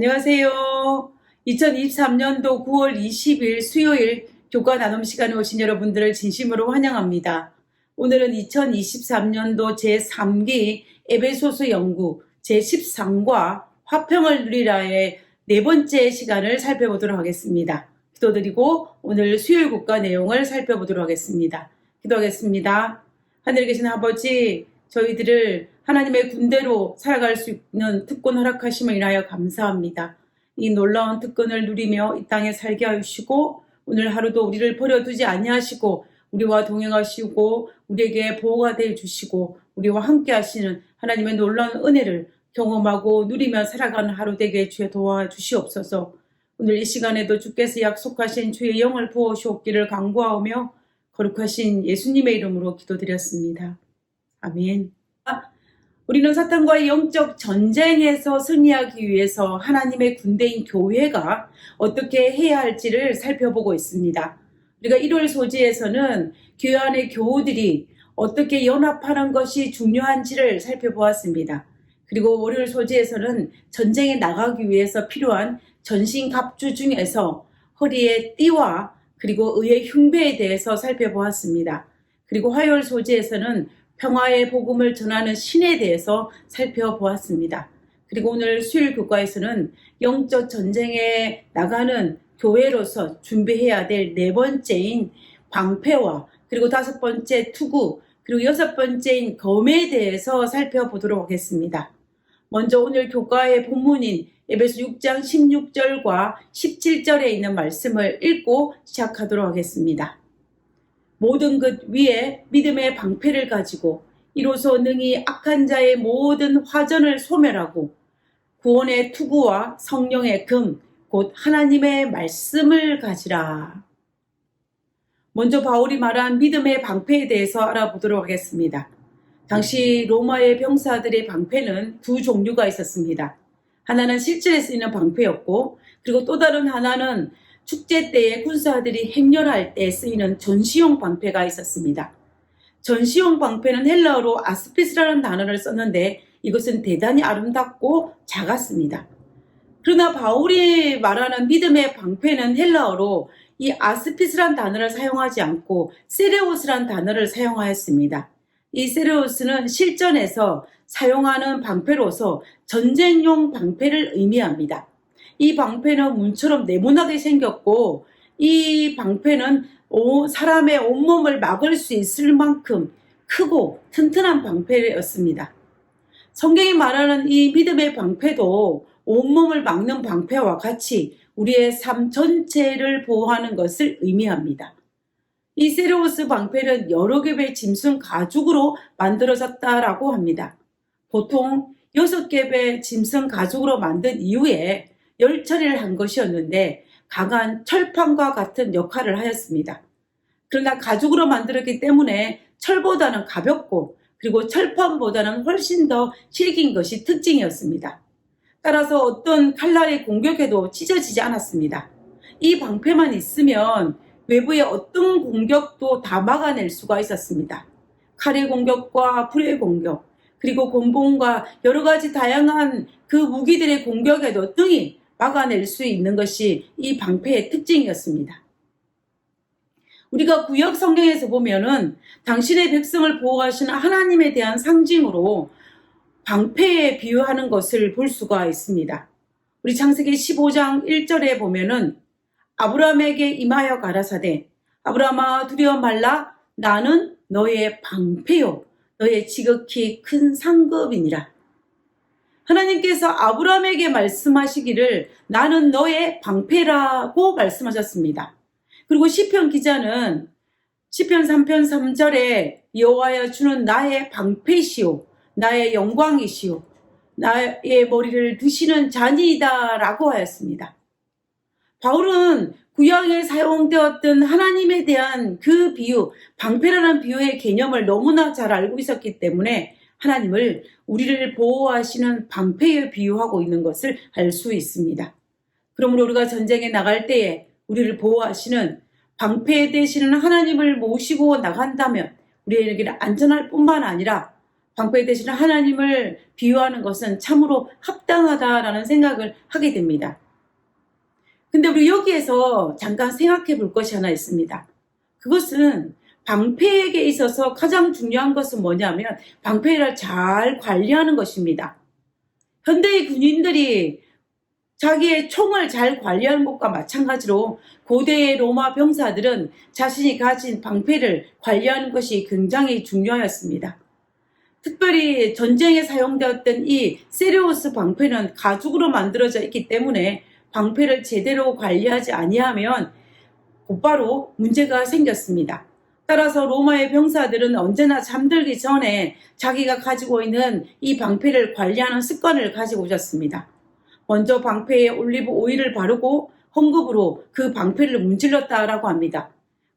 안녕하세요. 2023년도 9월 20일 수요일 교과 나눔 시간에 오신 여러분들을 진심으로 환영합니다. 오늘은 2023년도 제3기 에베소서 연구 제13과 화평을 누리라의 네 번째 시간을 살펴보도록 하겠습니다. 기도드리고 오늘 수요일 국가 내용을 살펴보도록 하겠습니다. 기도하겠습니다. 하늘에 계신 아버지, 저희들을 하나님의 군대로 살아갈 수 있는 특권 허락하심을 인하여 감사합니다. 이 놀라운 특권을 누리며 이 땅에 살게 하시고 오늘 하루도 우리를 버려두지 아니하시고 우리와 동행하시고 우리에게 보호가 되어 주시고 우리와 함께 하시는 하나님의 놀라운 은혜를 경험하고 누리며 살아가는 하루 되게 주여 도와주시옵소서. 오늘 이 시간에도 주께서 약속하신 주의 영을 부어주옵기를 간구하오며 거룩하신 예수님의 이름으로 기도드렸습니다. 아멘. 우리는 사탄과의 영적 전쟁에서 승리하기 위해서 하나님의 군대인 교회가 어떻게 해야 할지를 살펴보고 있습니다. 우리가 1월 소지에서는 교회 안의 교우들이 어떻게 연합하는 것이 중요한지를 살펴보았습니다. 그리고 월요일 소지에서는 전쟁에 나가기 위해서 필요한 전신갑주 중에서 허리의 띠와 그리고 의의 흉배에 대해서 살펴보았습니다. 그리고 화요일 소지에서는 평화의 복음을 전하는 신에 대해서 살펴보았습니다. 그리고 오늘 수요일 교과에서는 영적 전쟁에 나가는 교회로서 준비해야 될 네 번째인 방패와 그리고 다섯 번째 투구 그리고 여섯 번째인 검에 대해서 살펴보도록 하겠습니다. 먼저 오늘 교과의 본문인 에베소 6장 16절과 17절에 있는 말씀을 읽고 시작하도록 하겠습니다. 모든 것 위에 믿음의 방패를 가지고 이로써 능히 악한 자의 모든 화전을 소멸하고 구원의 투구와 성령의 금, 곧 하나님의 말씀을 가지라. 먼저 바울이 말한 믿음의 방패에 대해서 알아보도록 하겠습니다. 당시 로마의 병사들의 방패는 두 종류가 있었습니다. 하나는 실전에 쓰이는 방패였고 그리고 또 다른 하나는 축제 때에 군사들이 행렬할 때 쓰이는 전시용 방패가 있었습니다. 전시용 방패는 헬라어로 아스피스라는 단어를 썼는데 이것은 대단히 아름답고 작았습니다. 그러나 바울이 말하는 믿음의 방패는 헬라어로 이 아스피스라는 단어를 사용하지 않고 세레오스라는 단어를 사용하였습니다. 이 세레오스는 실전에서 사용하는 방패로서 전쟁용 방패를 의미합니다. 이 방패는 문처럼 네모나게 생겼고 이 방패는 사람의 온몸을 막을 수 있을 만큼 크고 튼튼한 방패였습니다. 성경이 말하는 이 믿음의 방패도 온몸을 막는 방패와 같이 우리의 삶 전체를 보호하는 것을 의미합니다. 이 세레오스 방패는 여러 겹의 짐승 가죽으로 만들어졌다라고 합니다. 보통 6겹의 짐승 가죽으로 만든 이후에 열 처리를 한 것이었는데 강한 철판과 같은 역할을 하였습니다. 그러나 가죽으로 만들었기 때문에 철보다는 가볍고 그리고 철판보다는 훨씬 더 질긴 것이 특징이었습니다. 따라서 어떤 칼날의 공격에도 찢어지지 않았습니다. 이 방패만 있으면 외부의 어떤 공격도 다 막아낼 수가 있었습니다. 칼의 공격과 불의 공격 그리고 곤봉과 여러 가지 다양한 그 무기들의 공격에도 등이 막아낼 수 있는 것이 이 방패의 특징이었습니다. 우리가 구약 성경에서 보면은 당신의 백성을 보호하시는 하나님에 대한 상징으로 방패에 비유하는 것을 볼 수가 있습니다. 우리 창세기 15장 1절에 보면은 아브라함에게 임하여 가라사대 아브라함아 두려워 말라 나는 너의 방패요 너의 지극히 큰 상급이니라. 하나님께서 아브라함에게 말씀하시기를 나는 너의 방패라고 말씀하셨습니다. 그리고 시편 기자는 시편 3편 3절에 여호와여 주는 나의 방패시오 나의 영광이시오 나의 머리를 드시는 자니이다 라고 하였습니다. 바울은 구약에 사용되었던 하나님에 대한 그 비유 방패라는 비유의 개념을 너무나 잘 알고 있었기 때문에 하나님을 우리를 보호하시는 방패에 비유하고 있는 것을 알 수 있습니다. 그러므로 우리가 전쟁에 나갈 때에 우리를 보호하시는 방패 되시는 하나님을 모시고 나간다면 우리에게는 안전할 뿐만 아니라 방패 대신 하나님을 비유하는 것은 참으로 합당하다라는 생각을 하게 됩니다. 근데 우리 여기에서 잠깐 생각해 볼 것이 하나 있습니다. 그것은 방패에게 있어서 가장 중요한 것은 뭐냐면 방패를 잘 관리하는 것입니다. 현대의 군인들이 자기의 총을 잘 관리하는 것과 마찬가지로 고대의 로마 병사들은 자신이 가진 방패를 관리하는 것이 굉장히 중요하였습니다. 특별히 전쟁에 사용되었던 이 세리우스 방패는 가죽으로 만들어져 있기 때문에 방패를 제대로 관리하지 아니하면 곧바로 문제가 생겼습니다. 따라서 로마의 병사들은 언제나 잠들기 전에 자기가 가지고 있는 이 방패를 관리하는 습관을 가지고 오셨습니다. 먼저 방패에 올리브 오일을 바르고 헝겊으로 그 방패를 문질렀다라고 합니다.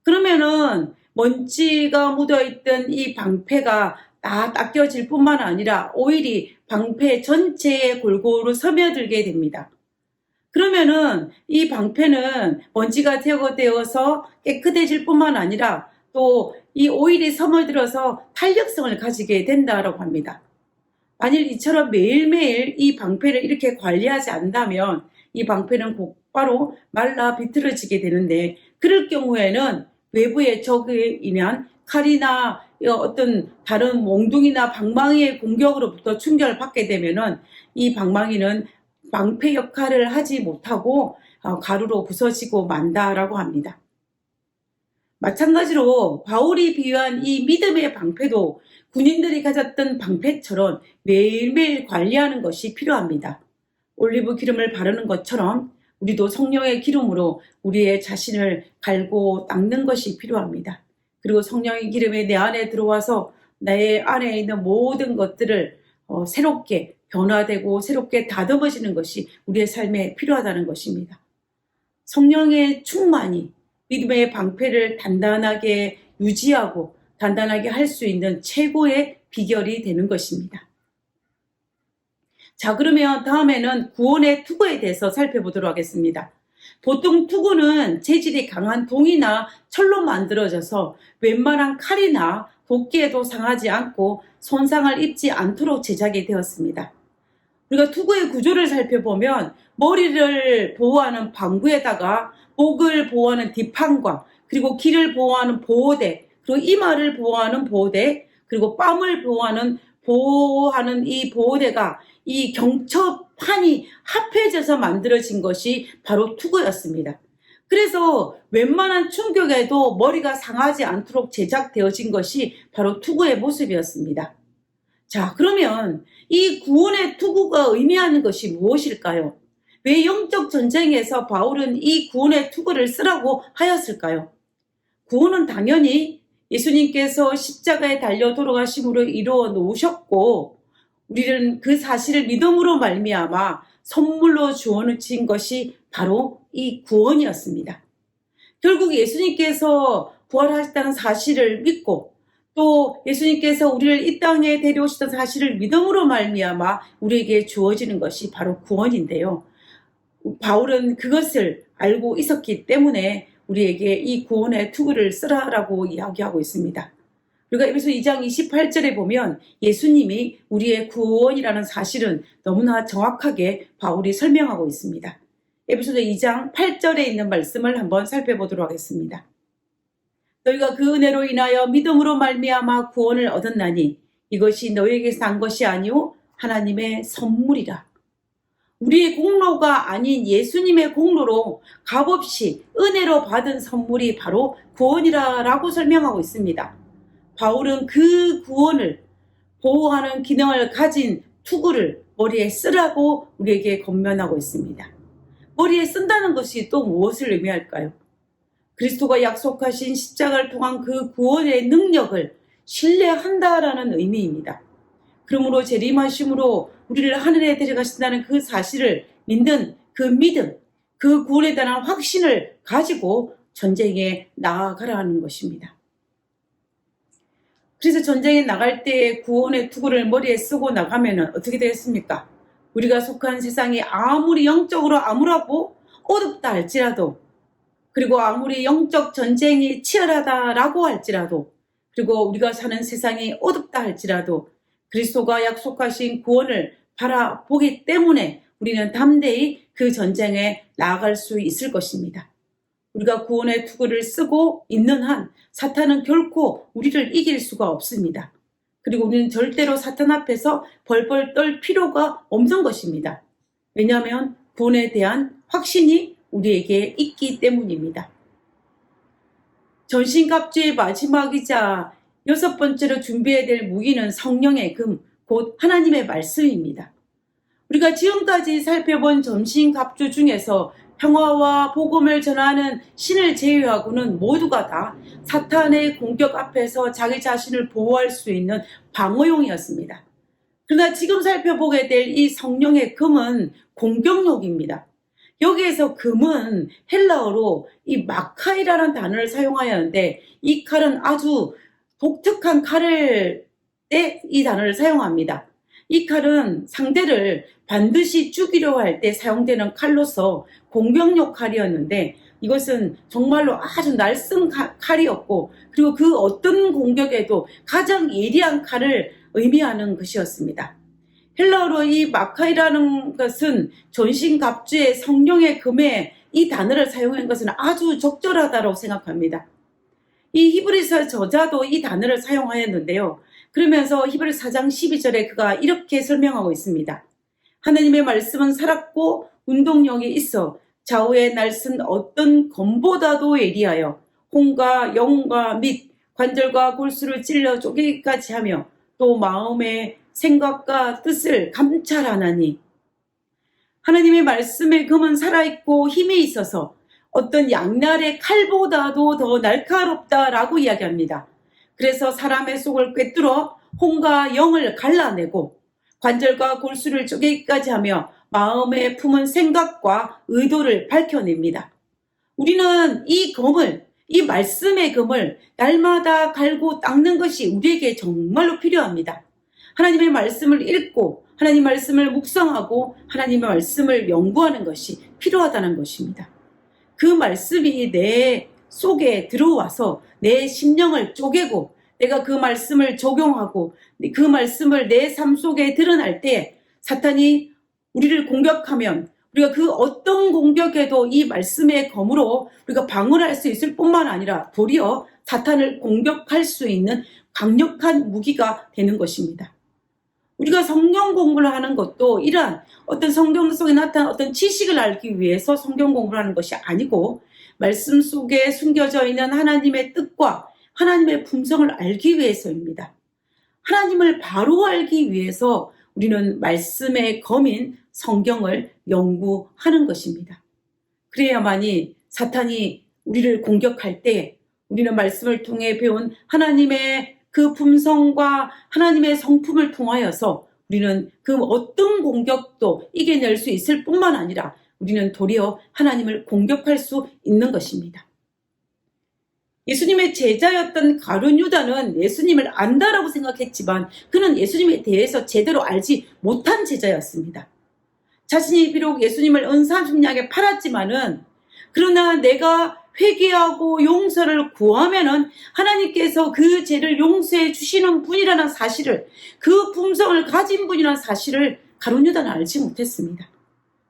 그러면은 먼지가 묻어있던 이 방패가 다 닦여질 뿐만 아니라 오일이 방패 전체에 골고루 스며들게 됩니다. 그러면은 이 방패는 먼지가 제거되어서 깨끗해질 뿐만 아니라 또 이 오일이 스며들어서 탄력성을 가지게 된다라고 합니다. 만일 이처럼 매일매일 이 방패를 이렇게 관리하지 않는다면 이 방패는 곧바로 말라 비틀어지게 되는데, 그럴 경우에는 외부의 적에 인한 칼이나 어떤 다른 몽둥이나 방망이의 공격으로부터 충격을 받게 되면은 이 방망이는 방패 역할을 하지 못하고 가루로 부서지고 만다라고 합니다. 마찬가지로 바울이 비유한 이 믿음의 방패도 군인들이 가졌던 방패처럼 매일매일 관리하는 것이 필요합니다. 올리브 기름을 바르는 것처럼 우리도 성령의 기름으로 우리의 자신을 갈고 닦는 것이 필요합니다. 그리고 성령의 기름이 내 안에 들어와서 내 안에 있는 모든 것들을 새롭게 변화되고 새롭게 다듬어지는 것이 우리의 삶에 필요하다는 것입니다. 성령의 충만이 믿음의 방패를 단단하게 유지하고 단단하게 할 수 있는 최고의 비결이 되는 것입니다. 자, 그러면 다음에는 구원의 투구에 대해서 살펴보도록 하겠습니다. 보통 투구는 재질이 강한 동이나 철로 만들어져서 웬만한 칼이나 도끼에도 상하지 않고 손상을 입지 않도록 제작이 되었습니다. 우리가 투구의 구조를 살펴보면 머리를 보호하는 방구에다가 목을 보호하는 뒷판과 그리고 귀를 보호하는 보호대, 그리고 이마를 보호하는 보호대, 그리고 뺨을 보호하는 이 보호대가 이 경첩판이 합해져서 만들어진 것이 바로 투구였습니다. 그래서 웬만한 충격에도 머리가 상하지 않도록 제작되어진 것이 바로 투구의 모습이었습니다. 자, 그러면 이 구원의 투구가 의미하는 것이 무엇일까요? 왜 영적 전쟁에서 바울은 이 구원의 투구를 쓰라고 하였을까요? 구원은 당연히 예수님께서 십자가에 달려 돌아가심으로 이루어 놓으셨고, 우리는 그 사실을 믿음으로 말미암아 선물로 주어진 것이 바로 이 구원이었습니다. 결국 예수님께서 부활하셨다는 사실을 믿고 또 예수님께서 우리를 이 땅에 데려오셨다는 사실을 믿음으로 말미암아 우리에게 주어지는 것이 바로 구원인데요. 바울은 그것을 알고 있었기 때문에 우리에게 이 구원의 투구를 쓰라라고 이야기하고 있습니다. 우리가 에베소 2장 28절에 보면 예수님이 우리의 구원이라는 사실은 너무나 정확하게 바울이 설명하고 있습니다. 에베소서 2장 8절에 있는 말씀을 한번 살펴보도록 하겠습니다. 너희가 그 은혜로 인하여 믿음으로 말미암아 구원을 얻었나니 이것이 너희에게서 난 것이 아니오 하나님의 선물이라. 우리의 공로가 아닌 예수님의 공로로 값없이 은혜로 받은 선물이 바로 구원이라고 설명하고 있습니다. 바울은 그 구원을 보호하는 기능을 가진 투구를 머리에 쓰라고 우리에게 권면하고 있습니다. 머리에 쓴다는 것이 또 무엇을 의미할까요? 그리스도가 약속하신 십자가를 통한 그 구원의 능력을 신뢰한다라는 의미입니다. 그러므로 재림하심으로 우리를 하늘에 데려가신다는 그 사실을 믿는 그 믿음, 그 구원에 대한 확신을 가지고 전쟁에 나아가라는 것입니다. 그래서 전쟁에 나갈 때 구원의 투구를 머리에 쓰고 나가면 어떻게 되겠습니까? 우리가 속한 세상이 아무리 영적으로 암울하고 어둡다 할지라도, 그리고 아무리 영적 전쟁이 치열하다라고 할지라도, 그리고 우리가 사는 세상이 어둡다 할지라도, 그리스도가 약속하신 구원을 바라보기 때문에 우리는 담대히 그 전쟁에 나아갈 수 있을 것입니다. 우리가 구원의 투구를 쓰고 있는 한 사탄은 결코 우리를 이길 수가 없습니다. 그리고 우리는 절대로 사탄 앞에서 벌벌 떨 필요가 없는 것입니다. 왜냐하면 구원에 대한 확신이 우리에게 있기 때문입니다. 전신갑주의 마지막이자 6번째로 준비해야 될 무기는 성령의 금, 곧 하나님의 말씀입니다. 우리가 지금까지 살펴본 전신갑주 중에서 평화와 복음을 전하는 신을 제외하고는 모두가 다 사탄의 공격 앞에서 자기 자신을 보호할 수 있는 방어용이었습니다. 그러나 지금 살펴보게 될 이 성령의 금은 공격력입니다. 여기에서 금은 헬라어로 이 마카이라는 단어를 사용하였는데 이 칼은 아주 독특한 칼을 이 단어를 사용합니다. 이 칼은 상대를 반드시 죽이려 할 때 사용되는 칼로서 공격력 칼이었는데 이것은 정말로 아주 날쌘 칼이었고 그리고 그 어떤 공격에도 가장 예리한 칼을 의미하는 것이었습니다. 헬라어로 이 마카이라는 것은 전신갑주의 성령의 금에 이 단어를 사용한 것은 아주 적절하다고 생각합니다. 이 히브리서 저자도 이 단어를 사용하였는데요. 그러면서 히브리서 4장 12절에 그가 이렇게 설명하고 있습니다. 하나님의 말씀은 살았고 운동력이 있어 좌우의 날쌘 어떤 검보다도 예리하여 혼과 영과 및 관절과 골수를 찔러 쪼개기까지 하며 또 마음의 생각과 뜻을 감찰하나니 하나님의 말씀의 금은 살아있고 힘이 있어서 어떤 양날의 칼보다도 더 날카롭다라고 이야기합니다. 그래서 사람의 속을 꿰뚫어 혼과 영을 갈라내고 관절과 골수를 쪼개기까지 하며 마음에 품은 생각과 의도를 밝혀냅니다. 우리는 이 검을, 이 말씀의 검을 날마다 갈고 닦는 것이 우리에게 정말로 필요합니다. 하나님의 말씀을 읽고 하나님 말씀을 묵상하고 하나님의 말씀을 연구하는 것이 필요하다는 것입니다. 그 말씀이 내 속에 들어와서 내 심령을 쪼개고 내가 그 말씀을 적용하고 그 말씀을 내 삶 속에 드러날 때 사탄이 우리를 공격하면 우리가 그 어떤 공격에도 이 말씀의 검으로 우리가 방어할 수 있을 뿐만 아니라 도리어 사탄을 공격할 수 있는 강력한 무기가 되는 것입니다. 우리가 성경 공부를 하는 것도 이러한 어떤 성경 속에 나타난 어떤 지식을 알기 위해서 성경 공부를 하는 것이 아니고 말씀 속에 숨겨져 있는 하나님의 뜻과 하나님의 품성을 알기 위해서입니다. 하나님을 바로 알기 위해서 우리는 말씀의 검인 성경을 연구하는 것입니다. 그래야만이 사탄이 우리를 공격할 때 우리는 말씀을 통해 배운 하나님의 그 품성과 하나님의 성품을 통하여서 우리는 그 어떤 공격도 이겨낼 수 있을 뿐만 아니라 우리는 도리어 하나님을 공격할 수 있는 것입니다. 예수님의 제자였던 가룟 유다는 예수님을 안다라고 생각했지만 그는 예수님에 대해서 제대로 알지 못한 제자였습니다. 자신이 비록 예수님을 은삼십냥에 팔았지만은 그러나 내가 회개하고 용서를 구하면은 하나님께서 그 죄를 용서해 주시는 분이라는 사실을, 그 품성을 가진 분이라는 사실을 가룟 유다는 알지 못했습니다.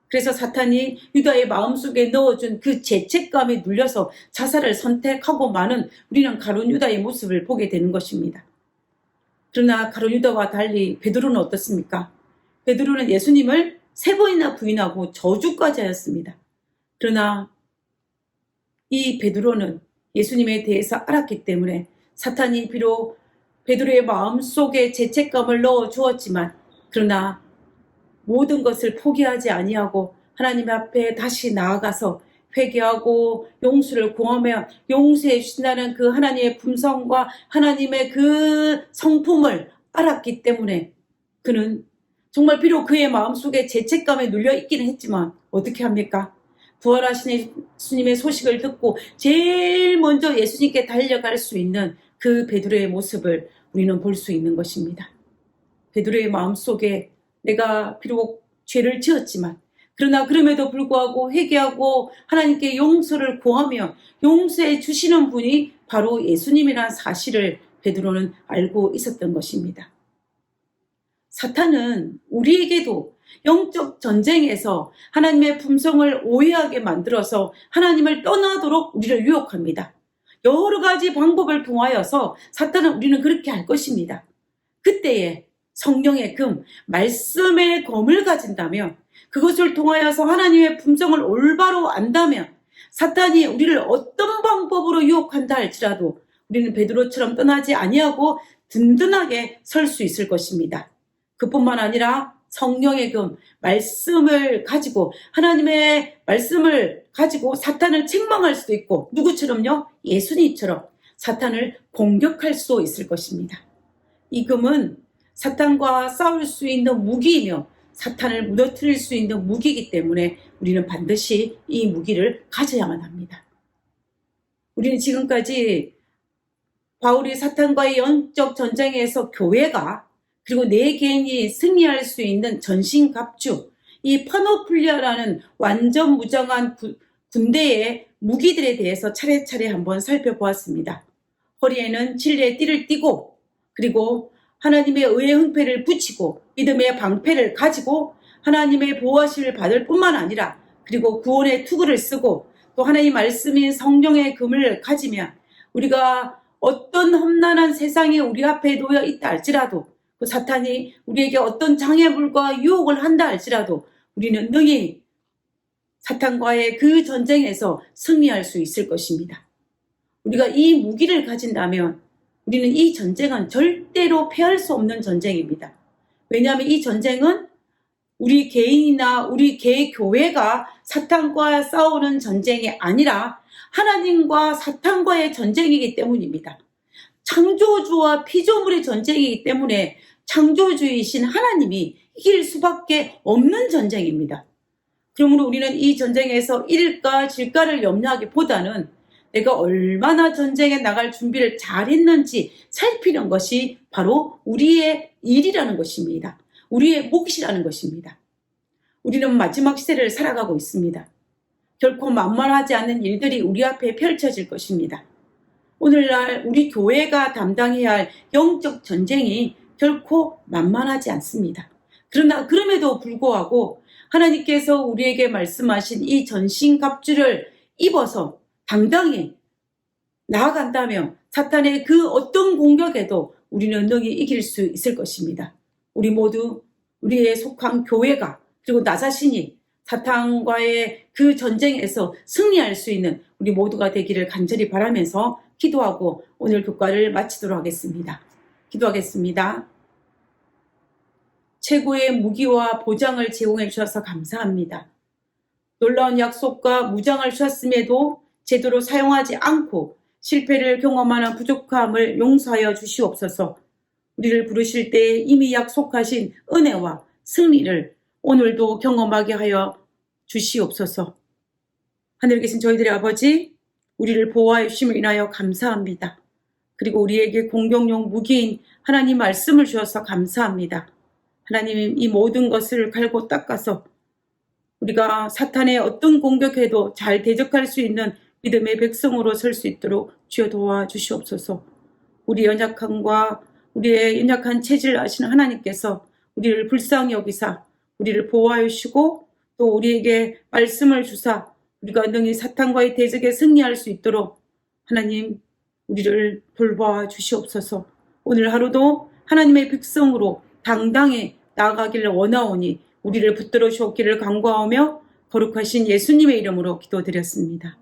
그래서 사탄이 유다의 마음속에 넣어준 그 죄책감에 눌려서 자살을 선택하고 마는 우리는 가룟 유다의 모습을 보게 되는 것입니다. 그러나 가룟 유다와 달리 베드로는 어떻습니까? 베드로는 예수님을 3번이나 부인하고 저주까지 하였습니다. 그러나 이 베드로는 예수님에 대해서 알았기 때문에 사탄이 비록 베드로의 마음속에 죄책감을 넣어 주었지만 그러나 모든 것을 포기하지 아니하고 하나님 앞에 다시 나아가서 회개하고 용서를 구하며 용서해 주신다는 그 하나님의 품성과 하나님의 그 성품을 알았기 때문에 그는 정말 비록 그의 마음속에 죄책감에 눌려 있기는 했지만 어떻게 합니까? 부활하신 예수님의 소식을 듣고 제일 먼저 예수님께 달려갈 수 있는 그 베드로의 모습을 우리는 볼 수 있는 것입니다. 베드로의 마음속에 내가 비록 죄를 지었지만 그러나 그럼에도 불구하고 회개하고 하나님께 용서를 구하며 용서해 주시는 분이 바로 예수님이라는 사실을 베드로는 알고 있었던 것입니다. 사탄은 우리에게도 영적 전쟁에서 하나님의 품성을 오해하게 만들어서 하나님을 떠나도록 우리를 유혹합니다. 여러 가지 방법을 통하여서 사탄은 우리는 그렇게 할 것입니다. 그때에 성령의 금, 말씀의 검을 가진다면, 그것을 통하여서 하나님의 품성을 올바로 안다면 사탄이 우리를 어떤 방법으로 유혹한다 할지라도 우리는 베드로처럼 떠나지 아니하고 든든하게 설 수 있을 것입니다. 그뿐만 아니라 성령의 금, 말씀을 가지고, 하나님의 말씀을 가지고 사탄을 책망할 수도 있고, 누구처럼요? 예수님처럼 사탄을 공격할 수 있을 것입니다. 이 금은 사탄과 싸울 수 있는 무기이며 사탄을 무너뜨릴 수 있는 무기이기 때문에 우리는 반드시 이 무기를 가져야만 합니다. 우리는 지금까지 바울이 사탄과의 영적 전쟁에서 교회가, 그리고 내 개인이 승리할 수 있는 전신갑주, 이 파노플리아라는 완전 무장한 군대의 무기들에 대해서 차례차례 한번 살펴보았습니다. 허리에는 진리의 띠를 띠고, 그리고 하나님의 의의 흥패를 붙이고, 믿음의 방패를 가지고 하나님의 보호하심을 받을 뿐만 아니라, 그리고 구원의 투구를 쓰고, 또 하나님 말씀인 성령의 금을 가지면 우리가 어떤 험난한 세상에 우리 앞에 놓여 있다 할지라도, 그 사탄이 우리에게 어떤 장애물과 유혹을 한다 할지라도 우리는 능히 사탄과의 그 전쟁에서 승리할 수 있을 것입니다. 우리가 이 무기를 가진다면 우리는 이 전쟁은 절대로 패할 수 없는 전쟁입니다. 왜냐하면 이 전쟁은 우리 개인이나 우리 교회가 사탄과 싸우는 전쟁이 아니라 하나님과 사탄과의 전쟁이기 때문입니다. 창조주와 피조물의 전쟁이기 때문에 창조주이신 하나님이 이길 수밖에 없는 전쟁입니다. 그러므로 우리는 이 전쟁에서 일까 질까를 염려하기보다는 내가 얼마나 전쟁에 나갈 준비를 잘했는지 살피는 것이 바로 우리의 일이라는 것입니다. 우리의 몫이라는 것입니다. 우리는 마지막 시대를 살아가고 있습니다. 결코 만만하지 않은 일들이 우리 앞에 펼쳐질 것입니다. 오늘날 우리 교회가 담당해야 할 영적 전쟁이 결코 만만하지 않습니다. 그러나 그럼에도 불구하고 하나님께서 우리에게 말씀하신 이 전신갑주를 입어서 당당히 나아간다면 사탄의 그 어떤 공격에도 우리는 능히 이길 수 있을 것입니다. 우리 모두 우리의 속한 교회가, 그리고 나 자신이 사탄과의 그 전쟁에서 승리할 수 있는 우리 모두가 되기를 간절히 바라면서 기도하고 오늘 교과를 마치도록 하겠습니다. 기도하겠습니다. 최고의 무기와 보장을 제공해 주셔서 감사합니다. 놀라운 약속과 무장을 주셨음에도 제대로 사용하지 않고 실패를 경험하는 부족함을 용서하여 주시옵소서. 우리를 부르실 때 이미 약속하신 은혜와 승리를 오늘도 경험하게 하여 주시옵소서. 하늘에 계신 저희들의 아버지, 우리를 보호하여 주심을 인하여 감사합니다. 그리고 우리에게 공격용 무기인 하나님 말씀을 주셔서 감사합니다. 하나님, 이 모든 것을 갈고 닦아서 우리가 사탄의 어떤 공격에도 잘 대적할 수 있는 믿음의 백성으로 설 수 있도록 주여 도와주시옵소서. 우리 연약함과 우리의 연약한 체질을 아시는 하나님께서 우리를 불쌍히 여기사 우리를 보호하여 주시고, 또 우리에게 말씀을 주사 우리가 능히 사탄과의 대적에 승리할 수 있도록 하나님 우리를 돌봐 주시옵소서. 오늘 하루도 하나님의 백성으로 당당히 나아가기를 원하오니 우리를 붙들어 주옵기를 간구하며 거룩하신 예수님의 이름으로 기도드렸습니다.